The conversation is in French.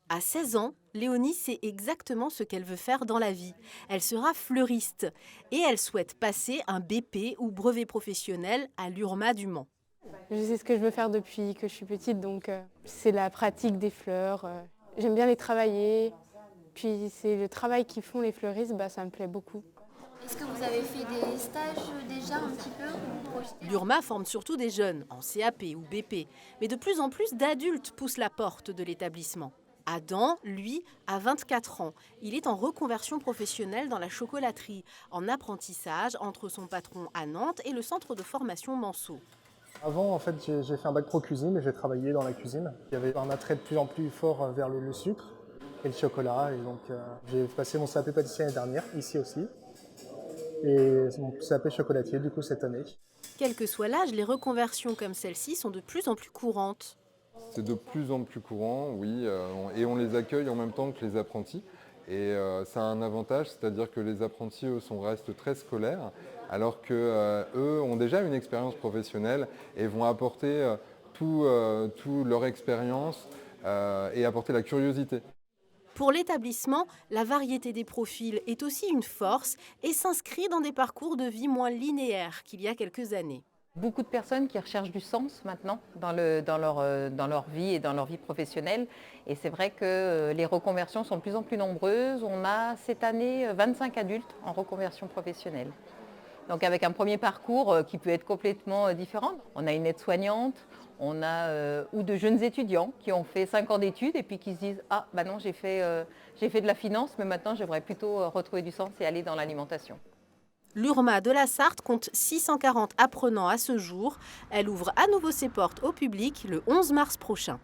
À 16 ans, Léonie sait exactement ce qu'elle veut faire dans la vie. Elle sera fleuriste et elle souhaite passer un BP ou brevet professionnel à l'URMA du Mans. Je sais ce que je veux faire depuis que je suis petite, donc c'est la pratique des fleurs. J'aime bien les travailler, puis c'est le travail qu'ils font les fleuristes, ça me plaît beaucoup. Est-ce que vous avez fait des stages déjà un petit peu vous vous projetez? L'URMA forme surtout des jeunes, en CAP ou BP, mais de plus en plus d'adultes poussent la porte de l'établissement. Adam, lui, a 24 ans. Il est en reconversion professionnelle dans la chocolaterie, en apprentissage entre son patron à Nantes et le centre de formation Manceau. Avant, en fait, j'ai fait un bac pro cuisine et j'ai travaillé dans la cuisine. Il y avait un attrait de plus en plus fort vers le sucre et le chocolat. Et donc, j'ai passé mon CAP pâtissier l'année dernière, ici aussi. Et mon CAP chocolatier, du coup, cette année. Quel que soit l'âge, les reconversions comme celle-ci sont de plus en plus courantes. C'est de plus en plus courant, oui, et on les accueille en même temps que les apprentis. Et ça a un avantage, c'est-à-dire que les apprentis, eux, restent très scolaires, alors qu'eux ont déjà une expérience professionnelle et vont apporter tout leur expérience et apporter la curiosité. Pour l'établissement, la variété des profils est aussi une force et s'inscrit dans des parcours de vie moins linéaires qu'il y a quelques années. Beaucoup de personnes qui recherchent du sens maintenant dans leur vie et dans leur vie professionnelle. Et c'est vrai que les reconversions sont de plus en plus nombreuses. On a cette année 25 adultes en reconversion professionnelle. Donc avec un premier parcours qui peut être complètement différent. On a une aide-soignante, on a ou de jeunes étudiants qui ont fait 5 ans d'études et puis qui se disent « Ah, bah non, j'ai fait de la finance, mais maintenant j'aimerais plutôt retrouver du sens et aller dans l'alimentation ». L'URMA de la Sarthe compte 640 apprenants à ce jour. Elle ouvre à nouveau ses portes au public le 11 mars prochain.